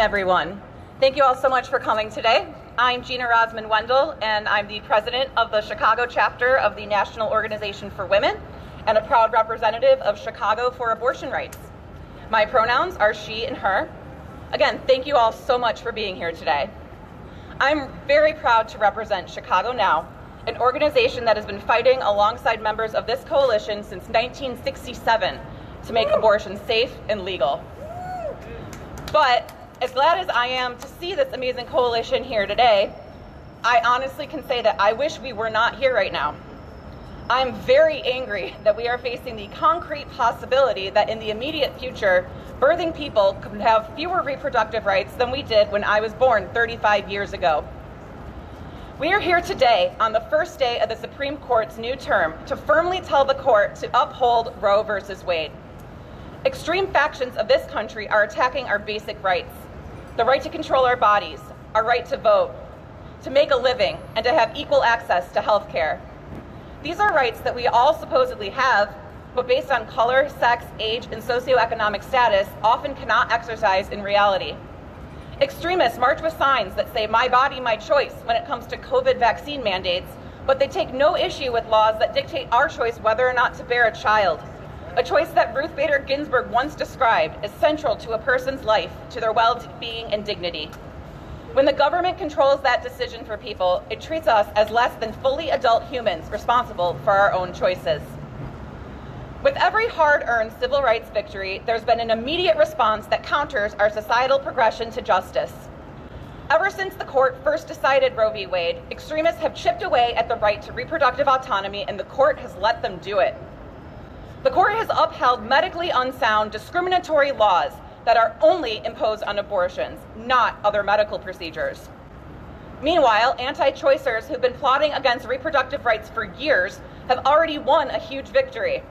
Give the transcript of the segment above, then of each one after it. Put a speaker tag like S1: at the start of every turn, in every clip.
S1: Everyone. Thank you all so much for coming today. I'm Gina Rosman-Wendell, and I'm the president of the Chicago chapter of the National Organization for Women and a proud representative of Chicago for abortion rights. My pronouns are she and her. Again, thank you all so much for being here today. I'm very proud to represent Chicago Now, an organization that has been fighting alongside members of this coalition since 1967 to make abortion safe and legal. But as glad as I am to see this amazing coalition here today, I honestly can say that I wish we were not here right now. I'm very angry that we are facing the concrete possibility that in the immediate future, birthing people could have fewer reproductive rights than we did when I was born 35 years ago. We are here today on the first day of the Supreme Court's new term to firmly tell the court to uphold Roe versus Wade. Extreme factions of this country are attacking our basic rights. The right to control our bodies, our right to vote, to make a living, and to have equal access to health care. These are rights that we all supposedly have, but based on color, sex, age, and socioeconomic status, often cannot exercise in reality. Extremists march with signs that say, "My body, my choice," when it comes to COVID vaccine mandates, but they take no issue with laws that dictate our choice whether or not to bear a child. A choice that Ruth Bader Ginsburg once described as central to a person's life, to their well-being and dignity. When the government controls that decision for people, it treats us as less than fully adult humans responsible for our own choices. With every hard-earned civil rights victory, there's been an immediate response that counters our societal progression to justice. Ever since the court first decided Roe v. Wade, extremists have chipped away at the right to reproductive autonomy, and the court has let them do it. The court has upheld medically unsound, discriminatory laws that are only imposed on abortions, not other medical procedures. Meanwhile, anti-choicers who've been plotting against reproductive rights for years have already won a huge victory.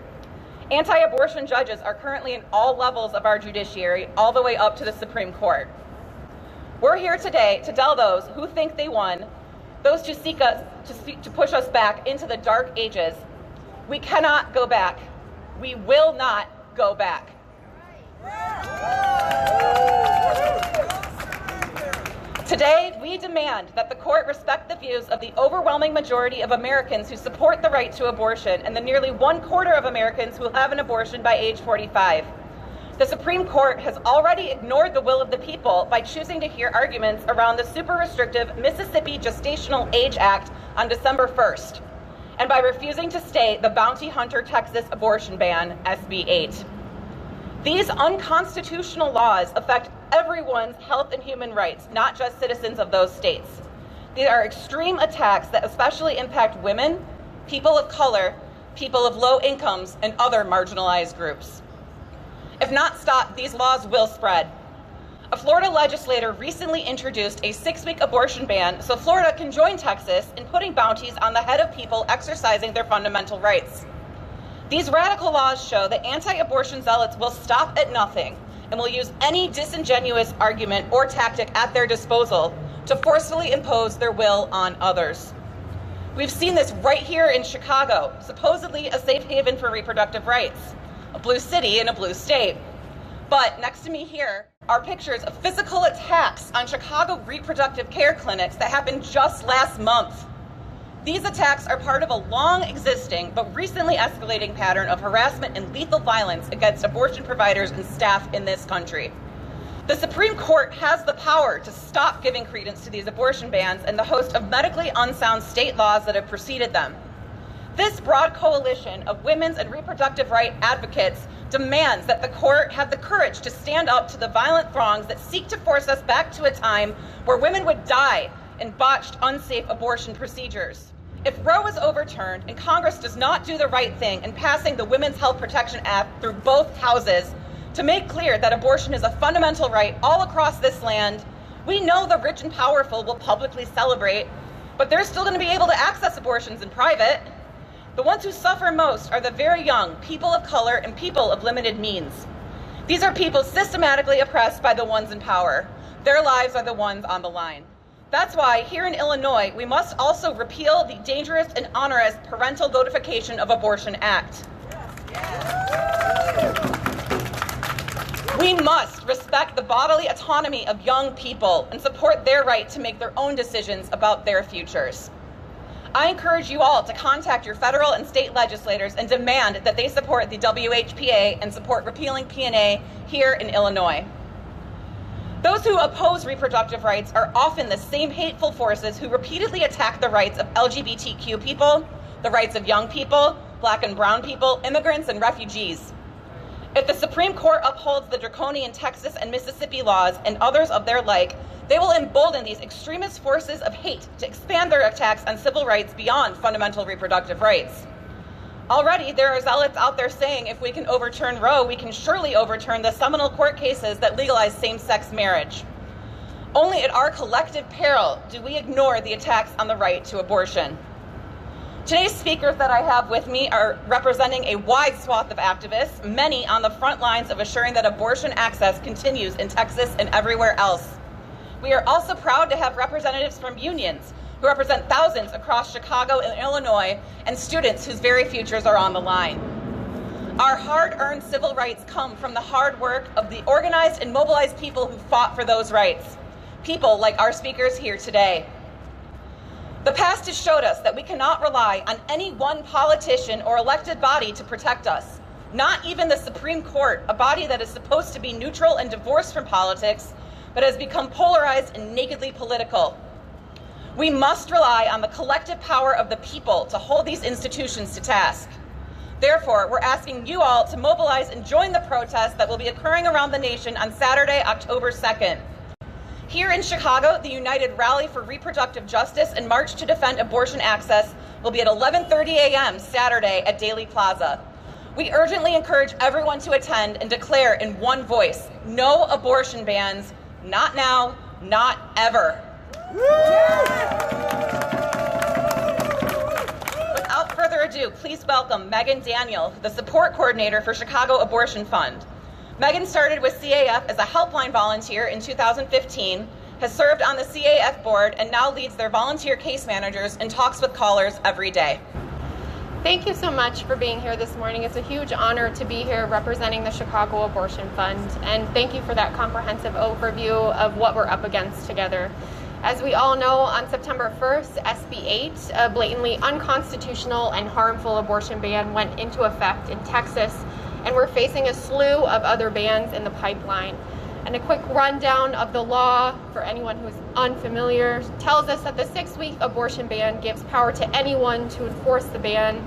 S1: Anti-abortion judges are currently in all levels of our judiciary, all the way up to the Supreme Court. We're here today to tell those who think they won, those who seek us to push us back into the dark ages, we cannot go back. We will not go back. Today, we demand that the court respect the views of the overwhelming majority of Americans who support the right to abortion and the nearly 1/4 of Americans who will have an abortion by age 45. The Supreme Court has already ignored the will of the people by choosing to hear arguments around the super restrictive Mississippi Gestational Age Act on December 1st. And by refusing to stay the bounty hunter Texas Abortion Ban Sb8. These unconstitutional laws affect everyone's health and human rights, not just citizens of those states. These are extreme attacks that especially impact women, people of color, people of low incomes, and other marginalized groups. If not stopped, these laws will spread. A Florida legislator recently introduced a 6-week abortion ban so Florida can join Texas in putting bounties on the head of people exercising their fundamental rights. These radical laws show that anti-abortion zealots will stop at nothing and will use any disingenuous argument or tactic at their disposal to forcefully impose their will on others. We've seen this right here in Chicago, supposedly a safe haven for reproductive rights, a blue city in a blue state. But next to me here are pictures of physical attacks on Chicago reproductive care clinics that happened just last month. These attacks are part of a long existing but recently escalating pattern of harassment and lethal violence against abortion providers and staff in this country. The Supreme Court has the power to stop giving credence to these abortion bans and the host of medically unsound state laws that have preceded them. This broad coalition of women's and reproductive right advocates demands that the court have the courage to stand up to the violent throngs that seek to force us back to a time where women would die in botched, unsafe abortion procedures. If Roe is overturned and Congress does not do the right thing in passing the Women's Health Protection Act through both houses to make clear that abortion is a fundamental right all across this land. We know the rich and powerful will publicly celebrate, but they're still going to be able to access abortions in private. The ones who suffer most are the very young, people of color, and people of limited means. These are people systematically oppressed by the ones in power. Their lives are the ones on the line. That's why here in Illinois, we must also repeal the Dangerous and Onerous Parental Notification of Abortion Act. We must respect the bodily autonomy of young people and support their right to make their own decisions about their futures. I encourage you all to contact your federal and state legislators and demand that they support the WHPA and support repealing P&A here in Illinois. Those who oppose reproductive rights are often the same hateful forces who repeatedly attack the rights of LGBTQ people, the rights of young people, Black and brown people, immigrants, and refugees. If the Supreme Court upholds the draconian Texas and Mississippi laws and others of their like, they will embolden these extremist forces of hate to expand their attacks on civil rights beyond fundamental reproductive rights. Already, there are zealots out there saying if we can overturn Roe, we can surely overturn the seminal court cases that legalize same-sex marriage. Only at our collective peril do we ignore the attacks on the right to abortion. Today's speakers that I have with me are representing a wide swath of activists, many on the front lines of assuring that abortion access continues in Texas and everywhere else. We are also proud to have representatives from unions who represent thousands across Chicago and Illinois, and students whose very futures are on the line. Our hard-earned civil rights come from the hard work of the organized and mobilized people who fought for those rights, people like our speakers here today. The past has showed us that we cannot rely on any one politician or elected body to protect us, not even the Supreme Court, a body that is supposed to be neutral and divorced from politics, but has become polarized and nakedly political. We must rely on the collective power of the people to hold these institutions to task. Therefore, we're asking you all to mobilize and join the protest that will be occurring around the nation on Saturday, October 2nd. Here in Chicago, the United Rally for Reproductive Justice and March to Defend Abortion Access will be at 11:30 a.m. Saturday at Daley Plaza. We urgently encourage everyone to attend and declare in one voice, no abortion bans, not now, not ever. Without further ado, please welcome Megan Daniel, the support coordinator for Chicago Abortion Fund. Megan started with CAF as a helpline volunteer in 2015, has served on the CAF board, and now leads their volunteer case managers and talks with callers every day.
S2: Thank you so much for being here this morning. It's a huge honor to be here representing the Chicago Abortion Fund, and thank you for that comprehensive overview of what we're up against together. As we all know, on September 1st, SB8, a blatantly unconstitutional and harmful abortion ban, went into effect in Texas, and we're facing a slew of other bans in the pipeline. And a quick rundown of the law, for anyone who's unfamiliar, tells us that the 6-week abortion ban gives power to anyone to enforce the ban.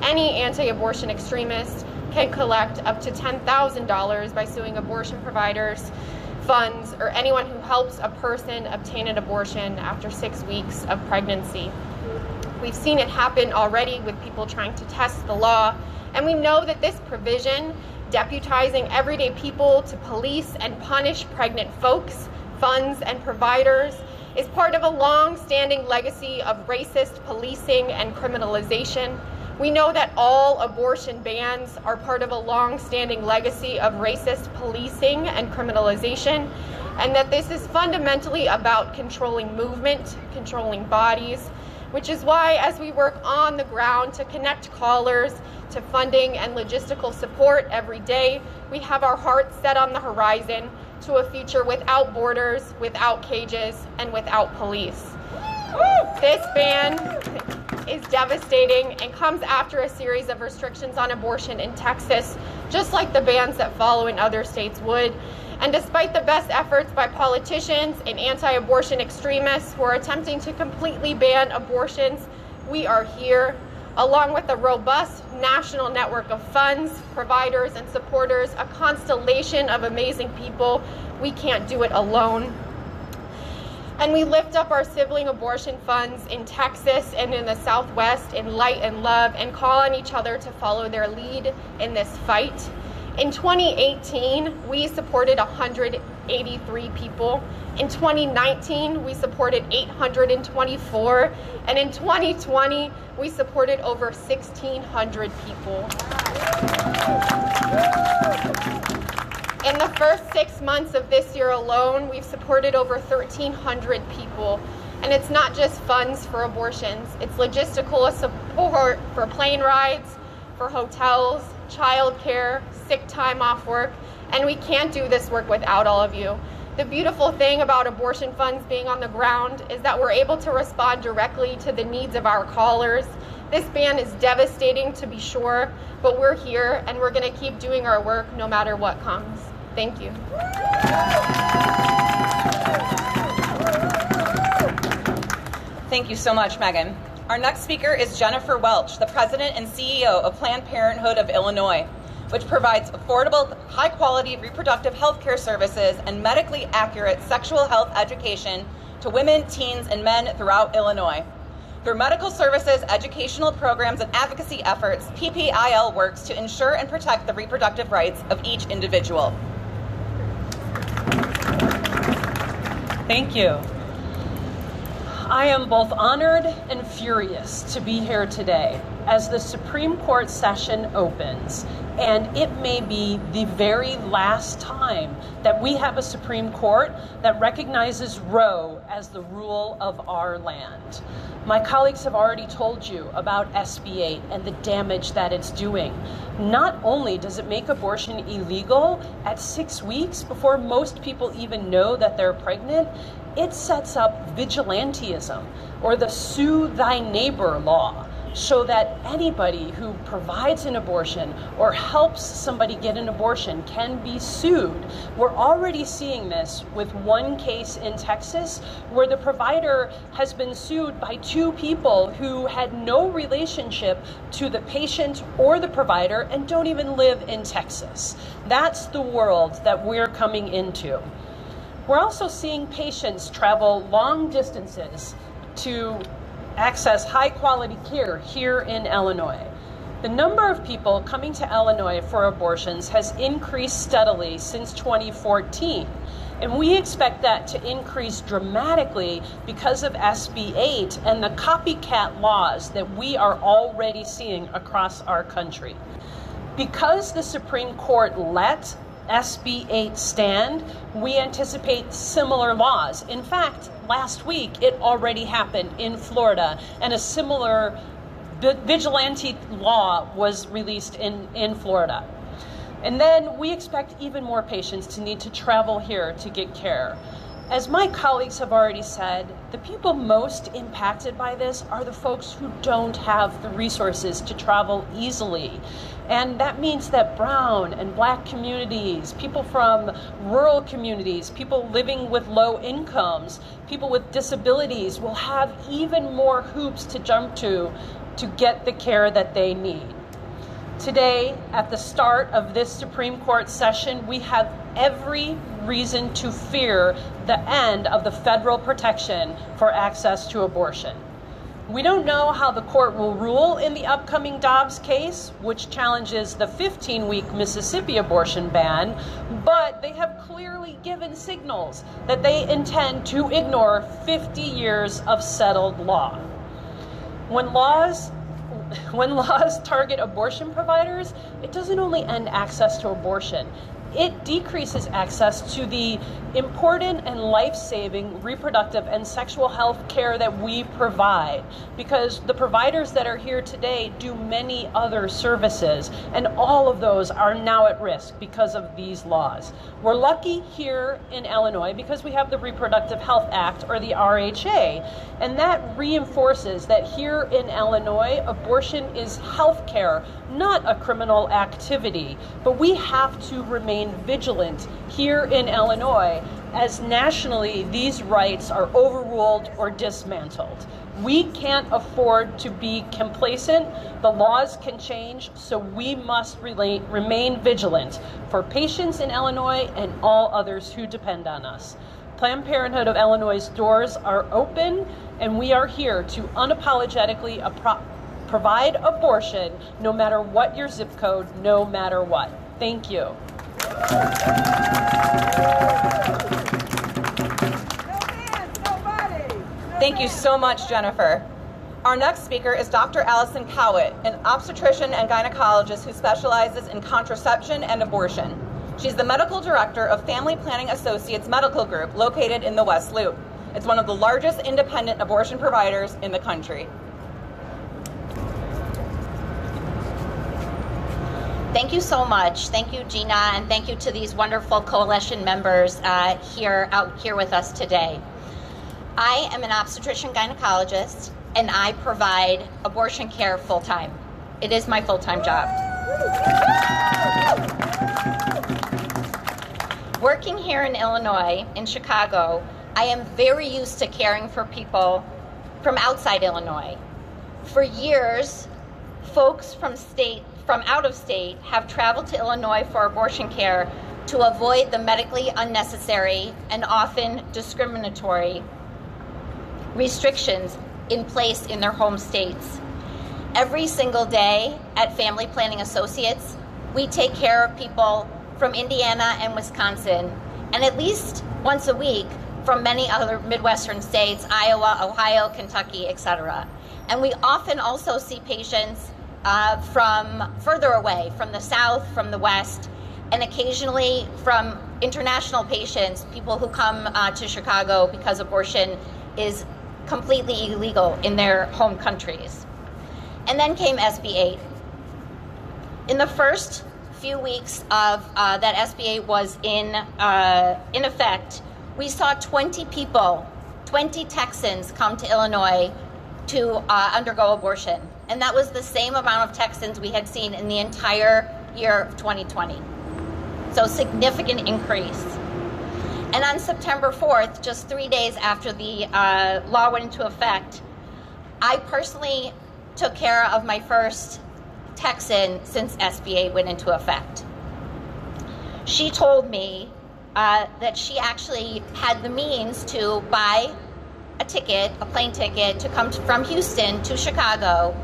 S2: Any anti-abortion extremist can collect up to $10,000 by suing abortion providers, funds, or anyone who helps a person obtain an abortion after 6 weeks of pregnancy. We've seen it happen already with people trying to test the law, and we know that this provision, deputizing everyday people to police and punish pregnant folks, funds, and providers, is part of a long-standing legacy of racist policing and criminalization. We know that all abortion bans are part of a long-standing legacy of racist policing and criminalization, and that this is fundamentally about controlling movement, controlling bodies, which is why, as we work on the ground to connect callers to funding and logistical support every day, we have our hearts set on the horizon to a future without borders, without cages, and without police. This ban is devastating and comes after a series of restrictions on abortion in Texas, just like the bans that follow in other states would. And despite the best efforts by politicians and anti-abortion extremists who are attempting to completely ban abortions, we are here, along with a robust national network of funds, providers, and supporters, a constellation of amazing people. We can't do it alone. And we lift up our sibling abortion funds in Texas and in the Southwest in light and love, and call on each other to follow their lead in this fight. In 2018, we supported 183 people. In 2019, we supported 824. And in 2020, we supported over 1,600 people. In the first 6 months of this year alone, we've supported over 1,300 people. And it's not just funds for abortions, it's logistical support for plane rides, for hotels, childcare, sick time off work, and we can't do this work without all of you. The beautiful thing about abortion funds being on the ground is that we're able to respond directly to the needs of our callers. This ban is devastating, to be sure, but we're here and we're going to keep doing our work no matter what comes. Thank you.
S1: Thank you so much, Megan. Our next speaker is Jennifer Welch, the President and CEO of Planned Parenthood of Illinois, which provides affordable, high-quality reproductive health care services and medically accurate sexual health education to women, teens, and men throughout Illinois. Through medical services, educational programs, and advocacy efforts, PPIL works to ensure and protect the reproductive rights of each individual.
S3: Thank you. I am both honored and furious to be here today as the Supreme Court session opens, and it may be the very last time that we have a Supreme Court that recognizes Roe as the rule of our land. My colleagues have already told you about SB8 and the damage that it's doing. Not only does it make abortion illegal at 6 weeks before most people even know that they're pregnant, it sets up vigilantism, or the sue thy neighbor law, so that anybody who provides an abortion or helps somebody get an abortion can be sued. We're already seeing this with one case in Texas where the provider has been sued by two people who had no relationship to the patient or the provider and don't even live in Texas. That's the world that we're coming into. We're also seeing patients travel long distances to access high-quality care here in Illinois. The number of people coming to Illinois for abortions has increased steadily since 2014, and we expect that to increase dramatically because of SB8 and the copycat laws that we are already seeing across our country. Because the Supreme Court let SB8 stand, we anticipate similar laws. In fact, last week it already happened in Florida, and a similar vigilante law was released in Florida. And then we expect even more patients to need to travel here to get care. As my colleagues have already said, the people most impacted by this are the folks who don't have the resources to travel easily. And that means that brown and black communities, people from rural communities, people living with low incomes, people with disabilities will have even more hoops to jump to get the care that they need. Today, at the start of this Supreme Court session, we have every reason to fear the end of the federal protection for access to abortion. We don't know how the court will rule in the upcoming Dobbs case, which challenges the 15-week Mississippi abortion ban, but they have clearly given signals that they intend to ignore 50 years of settled law. When laws target abortion providers, it doesn't only end access to abortion. It decreases access to the important and life-saving reproductive and sexual health care that we provide, because the providers that are here today do many other services, and all of those are now at risk because of these laws. We're lucky here in Illinois because we have the Reproductive Health Act, or the RHA, and that reinforces that here in Illinois, abortion is health care, not a criminal activity. But we have to remain vigilant here in Illinois as nationally these rights are overruled or dismantled. We can't afford to be complacent. The laws can change, so we must remain vigilant for patients in Illinois and all others who depend on us. Planned Parenthood of Illinois' doors are open, and we are here to unapologetically provide abortion no matter what your zip code, no matter what. Thank you.
S1: Thank you so much, Jennifer. Our next speaker is Dr. Allison Cowett, an obstetrician and gynecologist who specializes in contraception and abortion. She's the medical director of Family Planning Associates Medical Group located in the West Loop. It's one of the largest independent abortion providers in the country.
S4: Thank you so much. Thank you, Gina, and thank you to these wonderful coalition members out here with us today. I am an obstetrician gynecologist, and I provide abortion care full-time. It is my full-time job. Working here in Illinois, in Chicago, I am very used to caring for people from outside Illinois. For years, folks from out of state have traveled to Illinois for abortion care to avoid the medically unnecessary and often discriminatory restrictions in place in their home states. Every single day at Family Planning Associates, we take care of people from Indiana and Wisconsin, and at least once a week from many other Midwestern states, Iowa, Ohio, Kentucky, etc. And we often also see patients from further away, from the South, from the West, and occasionally from international patients, people who come to Chicago because abortion is completely illegal in their home countries. And then came SB8. In the first few weeks of that SB8 was in effect, we saw 20 people, 20 Texans come to Illinois to undergo abortion. And that was the same amount of Texans we had seen in the entire year of 2020. So significant increase. And on September 4th, just 3 days after the law went into effect, I personally took care of my first Texan since SB8 went into effect. She told me that she actually had the means to buy a plane ticket to come from Houston to Chicago,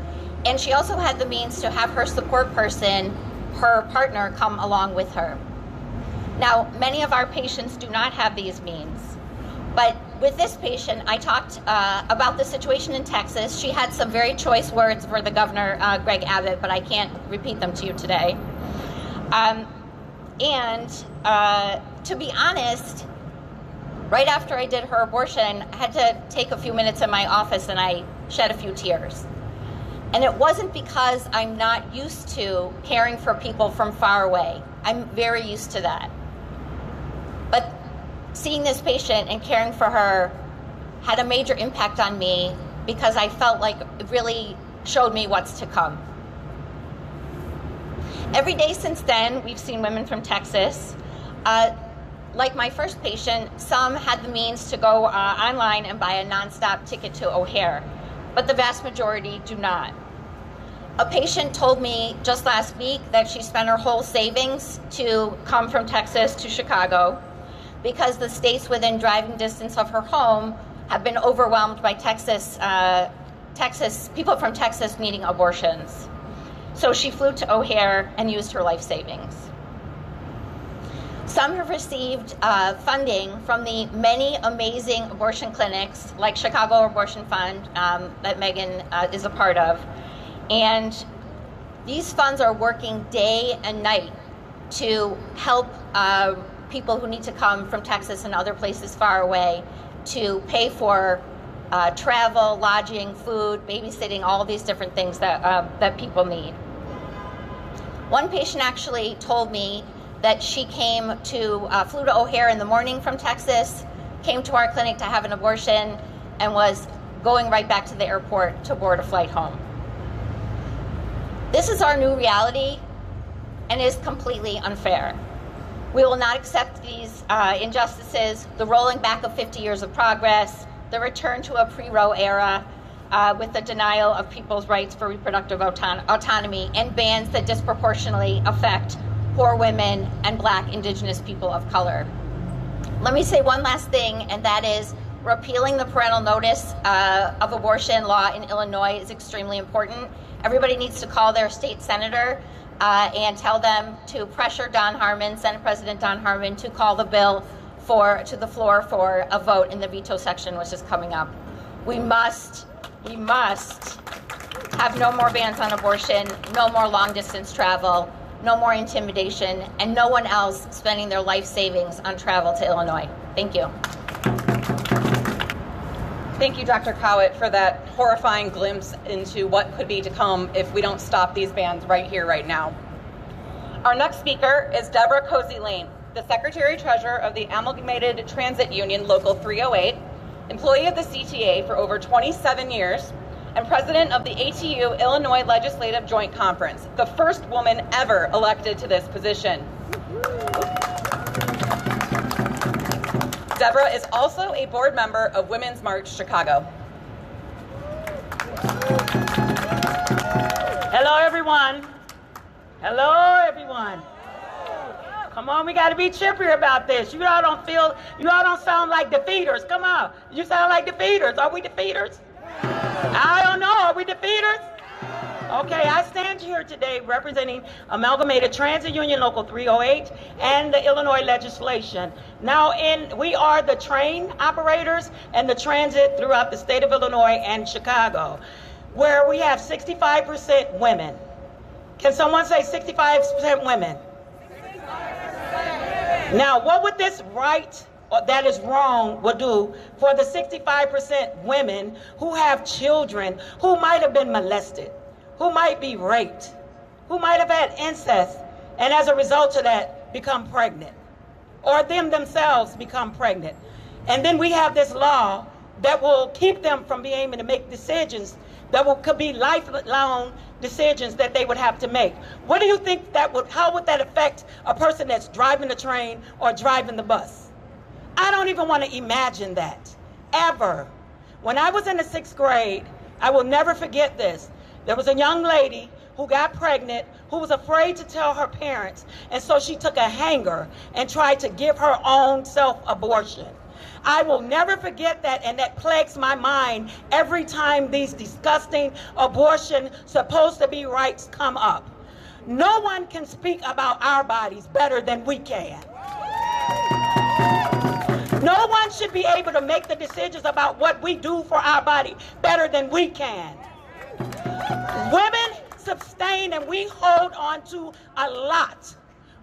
S4: and she also had the means to have her support person, her partner, come along with her. Now, many of our patients do not have these means, but with this patient, I talked about the situation in Texas. She had some very choice words for the governor, Greg Abbott, but I can't repeat them to you today. To be honest, right after I did her abortion, I had to take a few minutes in my office and I shed a few tears. And it wasn't because I'm not used to caring for people from far away. I'm very used to that. But seeing this patient and caring for her had a major impact on me because I felt like it really showed me what's to come. Every day since then, we've seen women from Texas. Like my first patient, some had the means to go online and buy a nonstop ticket to O'Hare, but the vast majority do not. A patient told me just last week that she spent her whole savings to come from Texas to Chicago because the states within driving distance of her home have been overwhelmed by people from Texas needing abortions. So she flew to O'Hare and used her life savings. Some have received funding from the many amazing abortion clinics like Chicago Abortion Fund that Megan is a part of. And these funds are working day and night to help people who need to come from Texas and other places far away to pay for travel, lodging, food, babysitting, all these different things that people need. One patient actually told me that she flew to O'Hare in the morning from Texas, came to our clinic to have an abortion, and was going right back to the airport to board a flight home. This is our new reality and is completely unfair. We will not accept these injustices, the rolling back of 50 years of progress, the return to a pre-Roe era with the denial of people's rights for reproductive autonomy, and bans that disproportionately affect poor women and Black, Indigenous people of color. Let me say one last thing, and that is repealing the parental notice of abortion law in Illinois is extremely important. Everybody needs to call their state senator and tell them to pressure Don Harmon, Senate President Don Harmon, to call the bill to the floor for a vote in the veto section, which is coming up. We must have no more bans on abortion, no more long-distance travel, no more intimidation, and no one else spending their life savings on travel to Illinois. Thank you.
S1: Thank you, Dr. Cowett, for that horrifying glimpse into what could be to come if we don't stop these bans right here, right now. Our next speaker is Deborah Cosey, the Secretary-Treasurer of the Amalgamated Transit Union Local 308, employee of the CTA for over 27 years, and president of the ATU Illinois Legislative Joint Conference, the first woman ever elected to this position. Deborah is also a board member of Women's March Chicago.
S5: Hello, everyone. Hello, everyone. Come on, we got to be chippier about this. You all don't sound like defeaters. Come on. You sound like defeaters. Are we defeaters? I don't know. Are we defeaters? Okay, I stand here today representing Amalgamated Transit Union Local 308 and the Illinois legislation. Now, we are the train operators and the transit throughout the state of Illinois and Chicago, where we have 65% women. Can someone say 65% women? 65%. Now, what would this right that is wrong will do for the 65% women who have children who might have been molested, who might be raped, who might have had incest, and as a result of that become pregnant, or themselves become pregnant. And then we have this law that will keep them from being able to make decisions that could be lifelong decisions that they would have to make. What do you think how would that affect a person that's driving the train or driving the bus? I don't even want to imagine that, ever. When I was in the 6th grade, I will never forget this. There was a young lady who got pregnant, who was afraid to tell her parents, and so she took a hanger and tried to give her own self-abortion. I will never forget that, and that plagues my mind every time these disgusting abortion supposed to be rights come up. No one can speak about our bodies better than we can. No one should be able to make the decisions about what we do for our body better than we can. Women sustain and we hold on to a lot.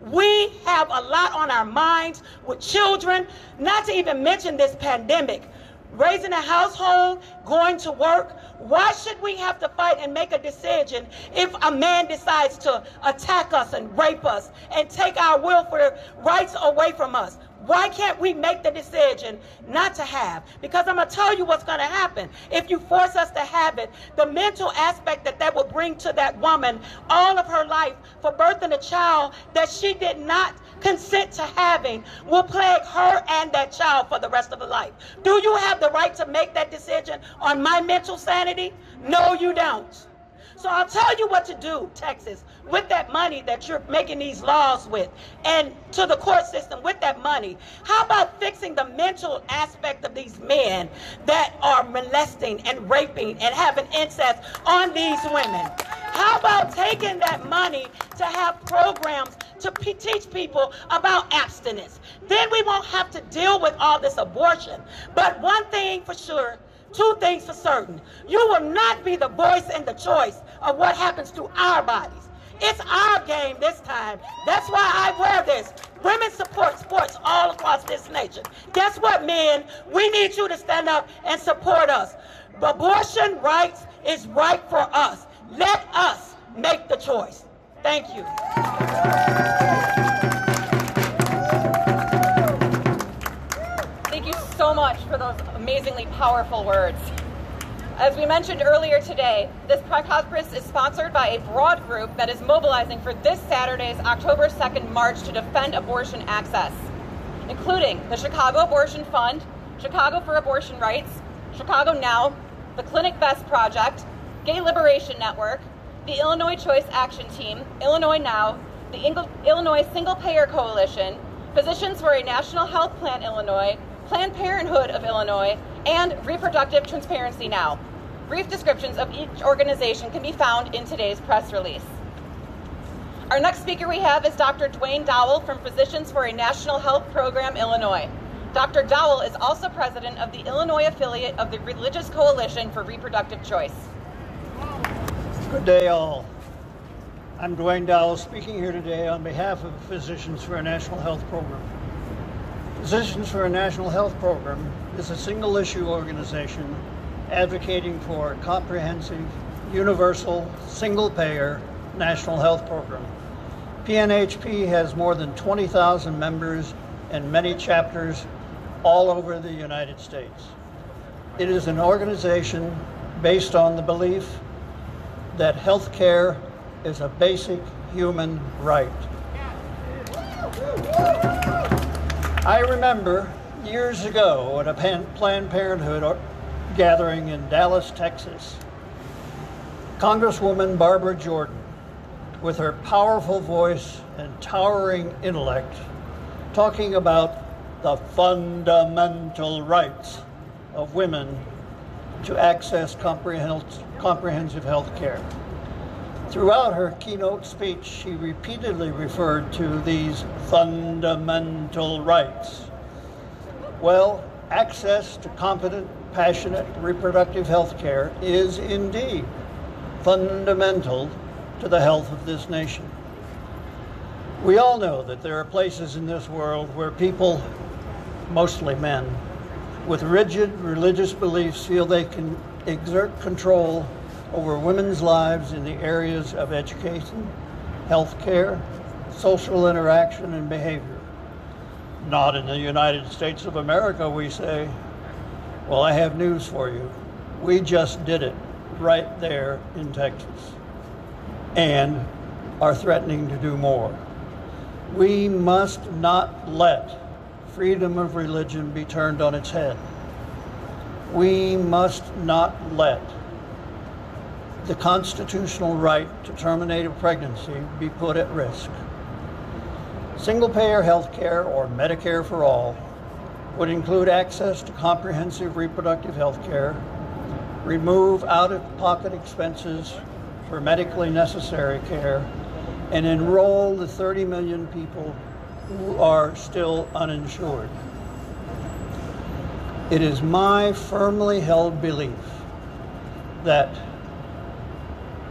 S5: We have a lot on our minds with children, not to even mention this pandemic. Raising a household, going to work. Why should we have to fight and make a decision if a man decides to attack us and rape us and take our willful rights away from us? Why can't we make the decision not to have? Because I'm going to tell you what's going to happen. If you force us to have it, the mental aspect that will bring to that woman all of her life for birthing a child that she did not consent to having will plague her and that child for the rest of her life. Do you have the right to make that decision on my mental sanity? No, you don't. So I'll tell you what to do, Texas, with that money that you're making these laws with, and to the court system with that money. How about fixing the mental aspect of these men that are molesting and raping and having incest on these women? How about taking that money to have programs to teach people about abstinence? Then we won't have to deal with all this abortion. But one thing for sure, two things for certain. You will not be the voice and the choice of what happens to our bodies. It's our game this time. That's why I wear this. Women support sports all across this nation. Guess what, men? We need you to stand up and support us. Abortion rights is right for us. Let us make the choice. Thank you.
S1: Thank you so much for those amazingly powerful words. As we mentioned earlier today, this press conference is sponsored by a broad group that is mobilizing for this Saturday's October 2nd march to defend abortion access, including the Chicago Abortion Fund, Chicago for Abortion Rights, Chicago Now, the Clinic Best Project, Gay Liberation Network, the Illinois Choice Action Team, Illinois Now, the Illinois Single Payer Coalition, Physicians for a National Health Plan Illinois, Planned Parenthood of Illinois, and Reproductive Transparency Now. Brief descriptions of each organization can be found in today's press release. Our next speaker we have is Dr. Dwayne Dowell from Physicians for a National Health Program, Illinois. Dr. Dowell is also president of the Illinois affiliate of the Religious Coalition for Reproductive Choice.
S6: Good day, all. I'm Dwayne Dowell, speaking here today on behalf of Physicians for a National Health Program. Physicians for a National Health Program is a single-issue organization advocating for a comprehensive, universal, single-payer national health program. PNHP has more than 20,000 members and many chapters all over the United States. It is an organization based on the belief that health care is a basic human right. I remember years ago at a Planned Parenthood gathering in Dallas, Texas, Congresswoman Barbara Jordan, with her powerful voice and towering intellect, talking about the fundamental rights of women to access comprehensive health care. Throughout her keynote speech, she repeatedly referred to these fundamental rights. Well, access to competent, passionate reproductive health care is indeed fundamental to the health of this nation. We all know that there are places in this world where people, mostly men, with rigid religious beliefs feel they can exert control over women's lives in the areas of education, health care, social interaction, and behavior. Not in the United States of America, we say. Well, I have news for you. We just did it right there in Texas, and are threatening to do more. We must not let freedom of religion be turned on its head. We must not let the constitutional right to terminate a pregnancy be put at risk. Single-payer health care, or Medicare for all, would include access to comprehensive reproductive health care, remove out-of-pocket expenses for medically necessary care, and enroll the 30 million people who are still uninsured. It is my firmly held belief that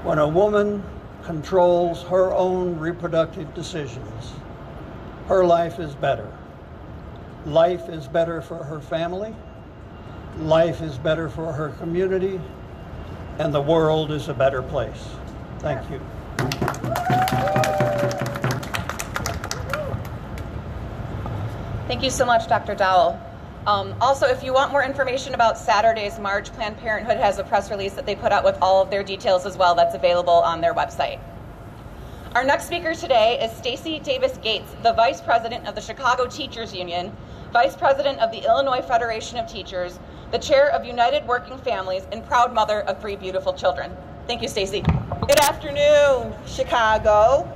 S6: when a woman controls her own reproductive decisions, her life is better. Life is better for her family, life is better for her community, and the world is a better place. Thank you.
S1: Thank you so much, Dr. Dowell. Also, if you want more information about Saturday's march, Planned Parenthood has a press release that they put out with all of their details as well that's available on their website. Our next speaker today is Stacey Davis Gates, the Vice President of the Chicago Teachers Union, Vice President of the Illinois Federation of Teachers, the Chair of United Working Families, and proud mother of 3 beautiful children. Thank you, Stacey.
S7: Good afternoon, Chicago.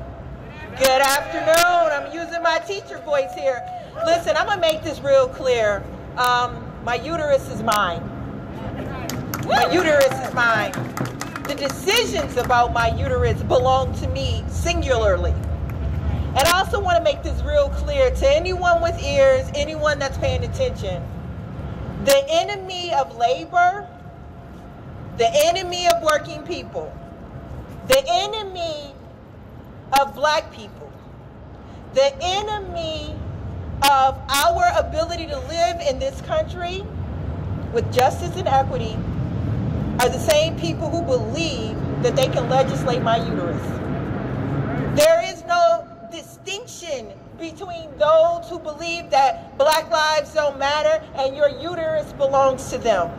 S7: Good afternoon. I'm using my teacher voice here. Listen, I'm going to make this real clear. My uterus is mine. My uterus is mine. The decisions about my uterus belong to me singularly. And I also want to make this real clear to anyone with ears, anyone that's paying attention. The enemy of labor, the enemy of working people, the enemy of black people, the enemy of our ability to live in this country with justice and equity are the same people who believe that they can legislate my uterus. There is no distinction between those who believe that black lives don't matter and your uterus belongs to them.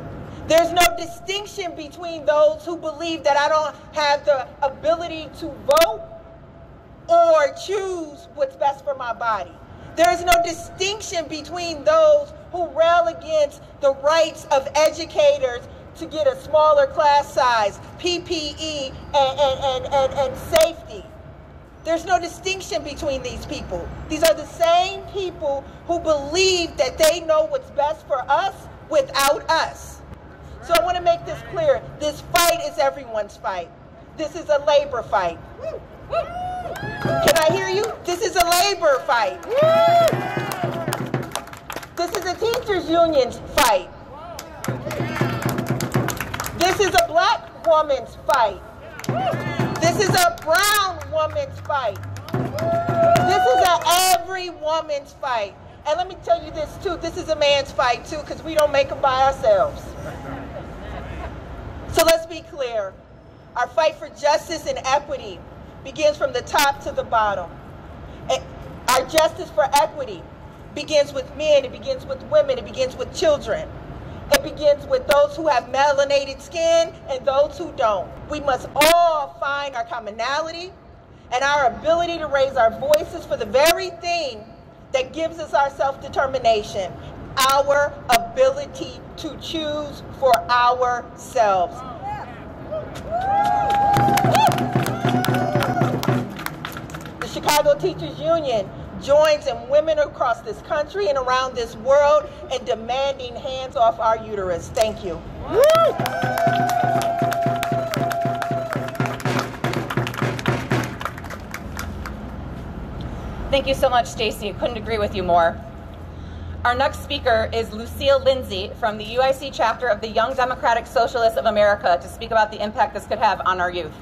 S7: There's no distinction between those who believe that I don't have the ability to vote or choose what's best for my body. There is no distinction between those who rail against the rights of educators to get a smaller class size, PPE, and safety. There's no distinction between these people. These are the same people who believe that they know what's best for us without us. So I want to make this clear. This fight is everyone's fight. This is a labor fight. Can I hear you? This is a labor fight. This is a teachers' union fight. This is a black woman's fight. This is a brown woman's fight. This is a every woman's fight. And let me tell you this too, this is a man's fight too, because we don't make them by ourselves. So let's be clear. Our fight for justice and equity begins from the top to the bottom. Our justice for equity begins with men, it begins with women, it begins with children. It begins with those who have melanated skin and those who don't. We must all find our commonality and our ability to raise our voices for the very thing that gives us our self-determination, our ability to choose for ourselves. The Chicago Teachers Union joins in women across this country and around this world in demanding hands off our uterus. Thank you.
S1: Thank you so much, Stacy. Couldn't agree with you more. Our next speaker is Lucille Lindsay from the UIC chapter of the Young Democratic Socialists of America to speak about the impact this could have on our youth.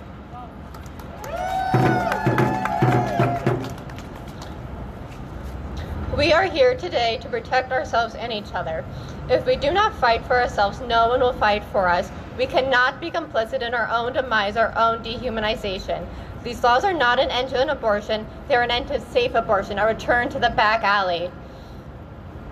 S2: We are here today to protect ourselves and each other. If we do not fight for ourselves, no one will fight for us. We cannot be complicit in our own demise, our own dehumanization. These laws are not an end to an abortion, they're an end to safe abortion, a return to the back alley.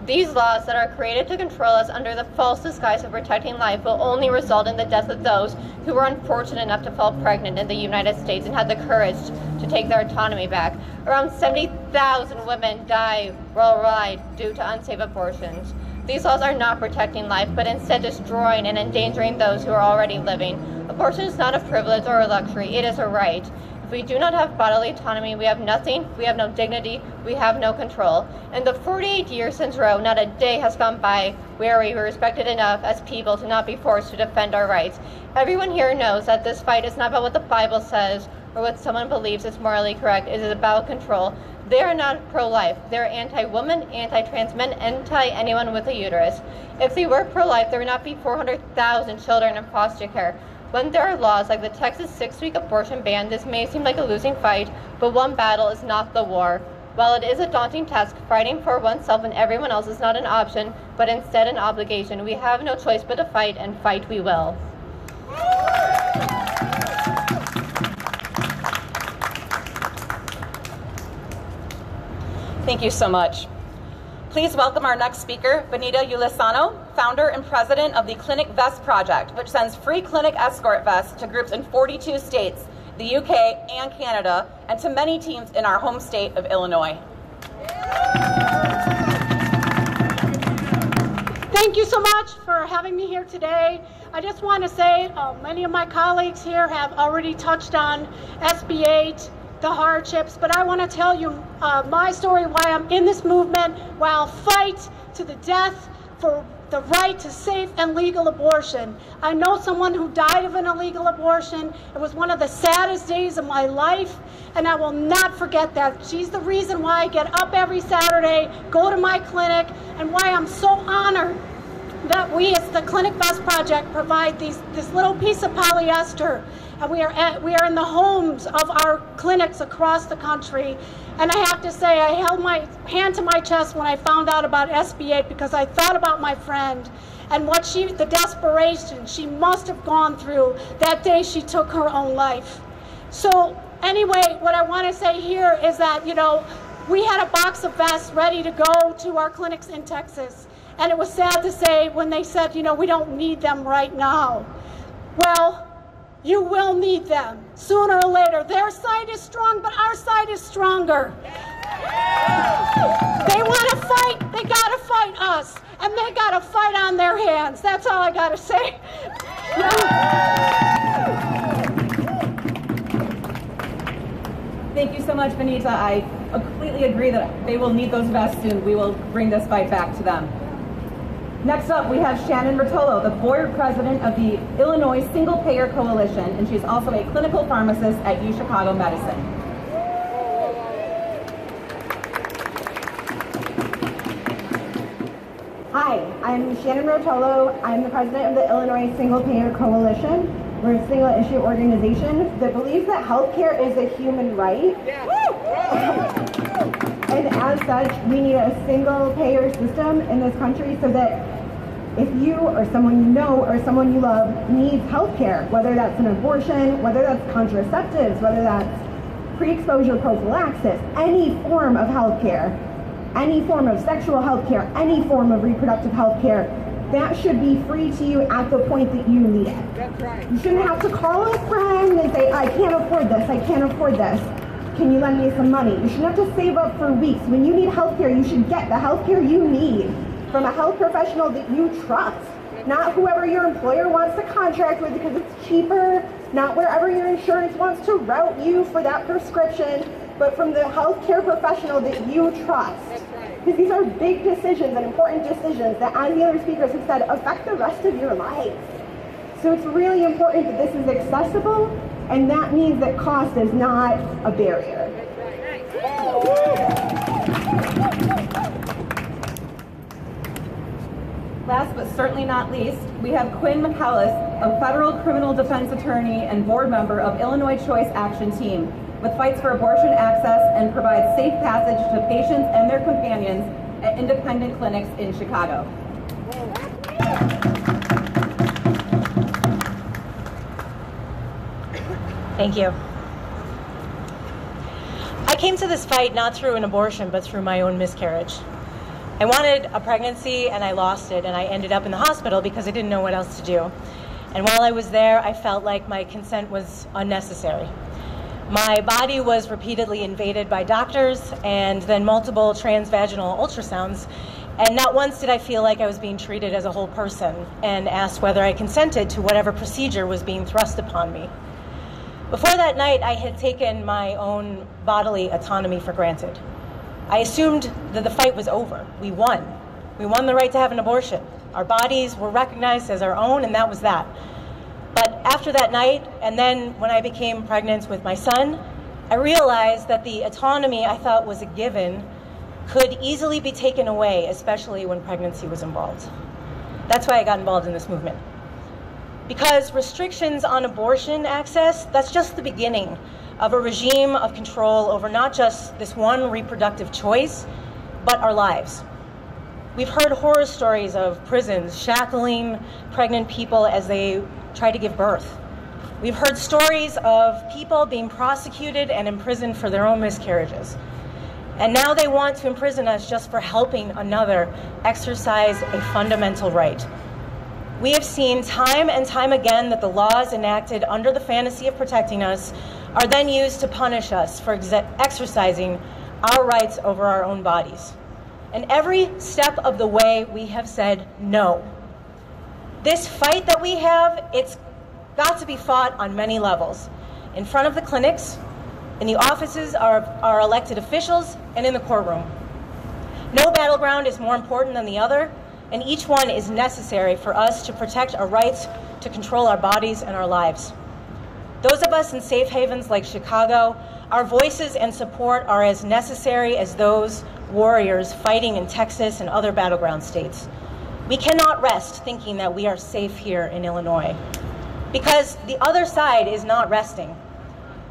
S2: These laws that are created to control us under the false disguise of protecting life will only result in the death of those who were unfortunate enough to fall pregnant in the United States and had the courage to take their autonomy back. Around 70,000 women die worldwide due to unsafe abortions. These laws are not protecting life, but instead destroying and endangering those who are already living. Abortion is not a privilege or a luxury, it is a right. If we do not have bodily autonomy, we have nothing, we have no dignity, we have no control. In the 48 years since Roe, not a day has gone by where we were respected enough as people to not be forced to defend our rights. Everyone here knows that this fight is not about what the Bible says or what someone believes is morally correct. It is about control. They are not pro-life. They're anti-woman, anti-trans men, anti-anyone with a uterus. If they were pro-life, there would not be 400,000 children in foster care. When there are laws like the Texas 6-week abortion ban, this may seem like a losing fight, but one battle is not the war. While it is a daunting task, fighting for oneself and everyone else is not an option, but instead an obligation. We have no choice but to fight, and fight we will.
S1: Thank you so much. Please welcome our next speaker, Benita Ulisano, founder and president of the Clinic Vest Project, which sends free clinic escort vests to groups in 42 states, the UK and Canada, and to many teams in our home state of Illinois.
S8: Thank you so much for having me here today. I just want to say many of my colleagues here have already touched on SB8, the hardships, but I want to tell you my story, why I'm in this movement, why I'll fight to the death for the right to safe and legal abortion. I know someone who died of an illegal abortion. It was one of the saddest days of my life, and I will not forget that. She's the reason why I get up every Saturday, go to my clinic, and why I'm so honored that we as the Clinic Vest Project provide this little piece of polyester. And we are in the homes of our clinics across the country. And I have to say, I held my hand to my chest when I found out about SB8 because I thought about my friend and what the desperation she must have gone through that day she took her own life. So anyway, what I want to say here is that, we had a box of vests ready to go to our clinics in Texas. And it was sad to say when they said, we don't need them right now. Well, you will need them sooner or later. Their side is strong, but our side is stronger. They want to fight, they got to fight us. And they got to fight on their hands. That's all I got to say.
S1: Thank you so much, Benita. I completely agree that they will need those vests soon. We will bring this fight back to them. Next up, we have Shannon Rotolo, the board president of the Illinois Single Payer Coalition, and she's also a clinical pharmacist at UChicago Medicine.
S9: Hi, I'm Shannon Rotolo. I'm the president of the Illinois Single Payer Coalition. We're a single issue organization that believes that healthcare is a human right. And as such, we need a single payer system in this country so that if you or someone you know or someone you love needs healthcare, whether that's an abortion, whether that's contraceptives, whether that's pre-exposure prophylaxis, any form of healthcare, any form of sexual health care, any form of reproductive health care, that should be free to you at the point that you need it.
S7: That's right.
S9: You shouldn't have to call a friend and say, I can't afford this, I can't afford this. Can you lend me some money? You shouldn't have to save up for weeks. When you need health care, you should get the health care you need from a health professional that you trust. Not whoever your employer wants to contract with because it's cheaper, not wherever your insurance wants to route you for that prescription, but from the healthcare professional that you trust. Because these are big decisions and important decisions that, as the other speakers have said, affect the rest of your life. So it's really important that this is accessible, and that means that cost is not a barrier.
S10: Last but certainly not least, we have Quinn McCallis, a federal criminal defense attorney and board member of Illinois Choice Action Team, with fights for abortion access and provides safe passage to patients and their companions at independent clinics in Chicago.
S11: Thank you. I came to this fight not through an abortion, but through my own miscarriage. I wanted a pregnancy and I lost it, and I ended up in the hospital because I didn't know what else to do. And while I was there, I felt like my consent was unnecessary. My body was repeatedly invaded by doctors and then multiple transvaginal ultrasounds, and not once did I feel like I was being treated as a whole person and asked whether I consented to whatever procedure was being thrust upon me. Before that night, I had taken my own bodily autonomy for granted. I assumed that the fight was over. We won. We won the right to have an abortion. Our bodies were recognized as our own, and that was that. But after that night, and then when I became pregnant with my son, I realized that the autonomy I thought was a given could easily be taken away, especially when pregnancy was involved. That's why I got involved in this movement. Because restrictions on abortion access, that's just the beginning of a regime of control over not just this one reproductive choice, but our lives. We've heard horror stories of prisons shackling pregnant people as they try to give birth. We've heard stories of people being prosecuted and imprisoned for their own miscarriages. And now they want to imprison us just for helping another exercise a fundamental right. We have seen time and time again that the laws enacted under the fantasy of protecting us are then used to punish us for exercising our rights over our own bodies. And every step of the way, we have said no. This fight that we have, it's got to be fought on many levels. In front of the clinics, in the offices of our elected officials, and in the courtroom. No battleground is more important than the other, and each one is necessary for us to protect our rights to control our bodies and our lives. Those of us in safe havens like Chicago, our voices and support are as necessary as those warriors fighting in Texas and other battleground states. We cannot rest thinking that we are safe here in Illinois, because the other side is not resting.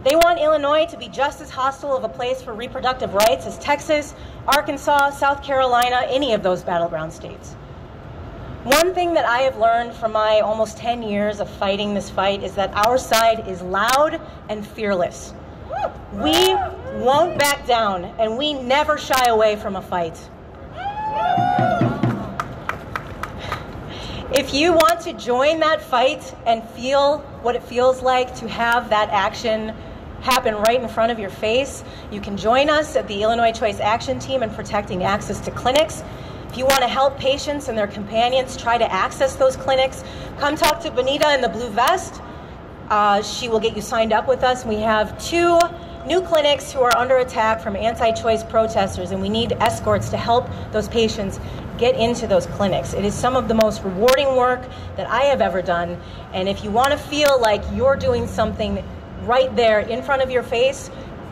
S11: They want Illinois to be just as hostile of a place for reproductive rights as Texas, Arkansas, South Carolina, any of those battleground states. One thing that I have learned from my almost 10 years of fighting this fight is that our side is loud and fearless. We won't back down, and we never shy away from a fight. If you want to join that fight and feel what it feels like to have that action happen right in front of your face, you can join us at the Illinois Choice Action Team in protecting access to clinics. If you want to help patients and their companions try to access those clinics, come talk to Benita in the blue vest. She will get you signed up with us. We have 2 new clinics who are under attack from anti-choice protesters, and we need escorts to help those patients get into those clinics. It is some of the most rewarding work that I have ever done, and if you want to feel like you're doing something right there in front of your face,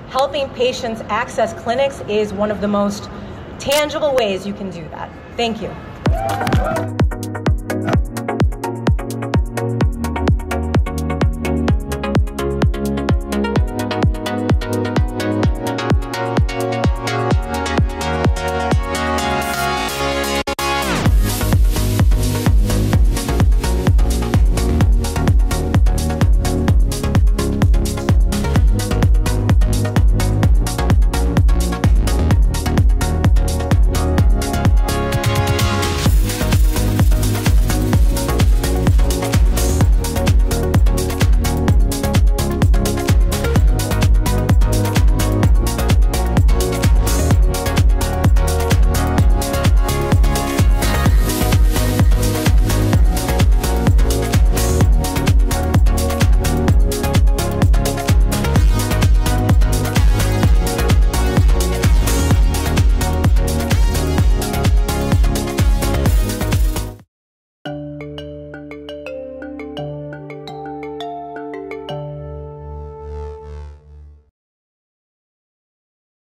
S11: helping patients access clinics is one of the most tangible ways you can do that. Thank you.